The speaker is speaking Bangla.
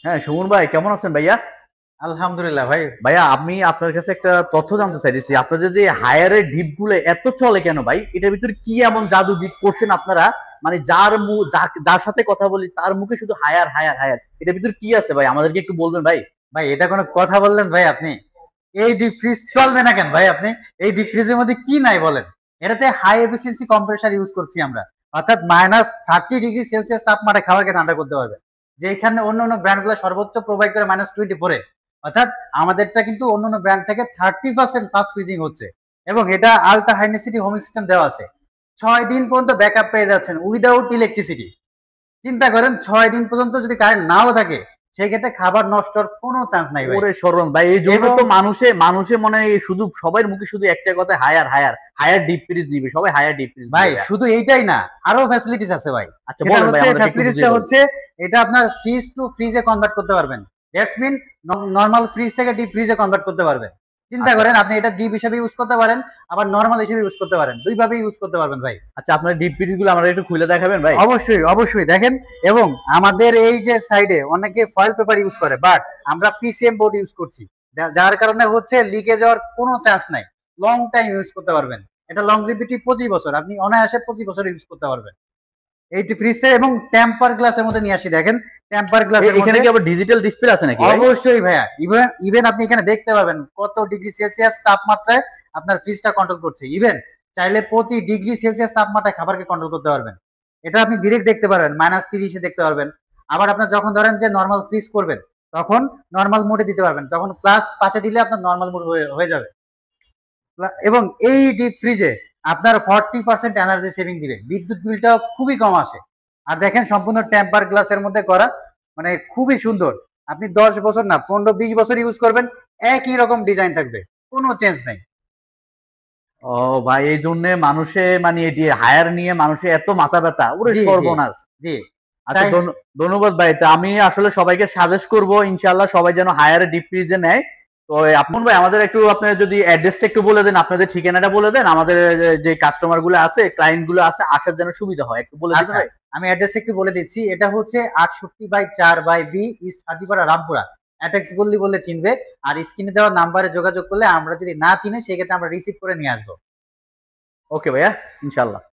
হ্যাঁ, সুমন ভাই কেমন আছেন ভাইয়া? আলহামদুলিল্লাহ ভাই। ভাইয়া আমি আপনার কাছে একটা তথ্য জানতে চাইতেছি, আপনাদের যে হায়ারের ডিপ গুলো এত চলে কেন ভাই? এটার ভিতরে কি এমন জাদু ডিপ করছেন আপনারা? মানে যার সাথে কথা বলি তার মুখে শুধু হায়ার হায়ার হায়ার, এটার ভিতরে কি আছে ভাই? আমাদেরকে একটু বলবেন ভাই। ভাই এটা কোনো কথা বললেন ভাই আপনি? এই ডিপ ফ্রিজ চলবে না কেন ভাই? আপনি এই ডিপ ফ্রিজের মধ্যে কি নাই বলেন? এটাতে হাই এফিসিয়েন্সি কম্প্রেসার ইউজ করছি আমরা, অর্থাৎ -30°C তাপমাত্রায় খাবারকে ঠান্ডা করতে পারবে, যে এখানে অন্য অন্য ব্র্যান্ডগুলো সর্বোচ্চ প্রোভাইড করে -24। অর্থাৎ আমাদেরটা কিন্তু অন্য অন্য ব্র্যান্ড থেকে 30% ফাস্ট ফ্রিজিং হচ্ছে, এবং এটা ultra high density home system দেওয়া আছে। 6 দিন পর্যন্ত ব্যাকআপ পেয়ে যাচ্ছেন উইদাউট ইলেকট্রিসিটি। চিন্তা করেন 6 দিন পর্যন্ত যদি কারেন্ট নাও থাকে, সেক্ষেত্রে খাবার নষ্টর কোনো চান্স নাই ভাই। ওরে শরণ ভাই, এই জন্য এবং তো মানুষে মানুষে মনে হয় শুধু সবার মুখে শুধু একটা কথা, Haier Haier Haier deep freeze নিবে, সবাই হায়ার ডিপ ফ্রিজ ভাই নিবে। শুধু এইটাই না, আরো ফ্যাসিলিটিস আছে ভাই। আচ্ছা সেটা বলেন ভাই, হচ্ছে আমাদেরকে একটু ফ্যাসিলিটিসটা বুঝিয়ে বলেন। হচ্ছে এটা আপনার ফ্রিজ টু ফ্রিজে কনভার্ট করতে পারবেন। দ্যাটস মিন নরমাল ফ্রিজ থেকে ডিপ ফ্রিজে কনভার্ট করতে পারবেন। চিন্তা আচ্ছা করেন আপনি এটা ডিপ হিসেবে ইউজ করতে পারেন, আবার নরমাল হিসেবে ইউজ করতে পারেন, দুই ভাবে ইউজ করতে পারবেন ভাই। আচ্ছা, আপনার ডিপ ফ্রিজ গুলো আমরা একটু খুলে দেখাবেন ভাই। অবশ্যই অবশ্যই দেখেন। এবং আমাদের এই যে সাইডে অনেকে ফয়েল পেপার ইউজ করে, বাট আমরা পিসিএম বোর্ড ইউজ করছি, যার কারণে হচ্ছে লিকেজ হওয়ার কোনো চান্স নাই। লং টাইম ইউজ করতে পারবেন। এটা লংজিভিটি 25 বছর, আপনি অনায়াসে 25 বছর ইউজ করতে পারবেন এইটি ফ্রিজটা। এবং টেম্পার গ্লাসের মধ্যে নিয়ে আসি, দেখেন টেম্পার গ্লাসের এখানে মধ্যে। কি আবার ডিজিটাল ডিসপ্লে আছে নাকি ভাই? অবশ্যই ভাইয়া, ইভেন ইভেন আপনি এখানে দেখতে পাবেন কত ডিগ্রি সেলসিয়াস তাপমাত্রায় আপনার ফ্রিজটা কন্ট্রোল করছে। ইভেন চাইলে প্রতি ডিগ্রি সেলসিয়াস তাপমাত্রায় খাবারকে কন্ট্রোল করতে পারবেন। এটা আপনি ডিরেক্ট দেখতে পারবেন, -30-এ দেখতে পারবেন। আবার আপনার যখন ধরেন যে নর্মাল ফ্রিজ করবেন, তখন নর্মাল মোডে দিতে পারবেন, তখন +5-এ দিলে আপনার নর্মাল মোড হয়ে যাবে। এবং এই ডিপ ফ্রিজে আপনার 40% এনার্জি সেভিং দিবে, বিদ্যুৎ বিলটা খুবই কম আসে। আর দেখেন সম্পূর্ণ টেম্পার গ্লাসের মধ্যে করা, মানে খুবই সুন্দর। আপনি 10 বছর না 15-20 বছর ইউজ করবেন, একই রকম ডিজাইন থাকবে, কোনো চেঞ্জ নাই। ও ভাই, এই জন্য মানুষে মানে এটি হায়ার নিয়ে মানুষে এত মাথা ব্যথা, ওরে জি জি সর্বনাশ। জি। আচ্ছা তাই ধন্যবাদ ভাই। তা আমি আসলে সবাইকে সাজেস্ট করব ইনশাআল্লাহ সবাই যেন হায়ারে ডিপ ফ্রিজে নেয়। তো আপন ভাই, আমাদের একটু আপনার যদি অ্যাড্রেসটা একটু বলে দেন, আপনাদের ঠিকানাটা বলে দেন, আমাদের যে কাস্টমার গুলো আছে, ক্লায়েন্ট গুলো আছে, আসার যেন সুবিধা হয়, একটু বলে দিবেন আচ্ছা, ভাই। আমি অ্যাড্রেসটা একটু বলে দিচ্ছি। এটা হচ্ছে 68/4/বি ইস্ট হাজিপাড়া, রামপুরা। অ্যাপেক্স গল্লি বললে চিনবে। আর স্ক্রিনে দেওয়া নাম্বারে যোগাযোগ করলে, আমরা যদি না চিনি সেক্ষেত্রে আমরা রিসিভ করে নিয়ে আসবো। ওকে ভাইয়া, ইনশাআল্লাহ।